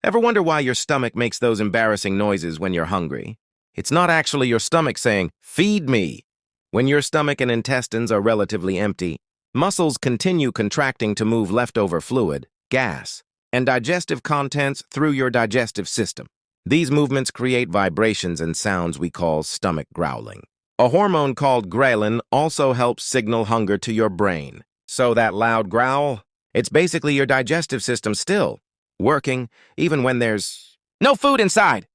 Ever wonder why your stomach makes those embarrassing noises when you're hungry? It's not actually your stomach saying, "Feed me." When your stomach and intestines are relatively empty, muscles continue contracting to move leftover fluid, gas, and digestive contents through your digestive system. These movements create vibrations and sounds we call stomach growling. A hormone called Ghrelin also helps signal hunger to your brain. So that loud growl, it's basically your digestive system still working, even when there's no food inside.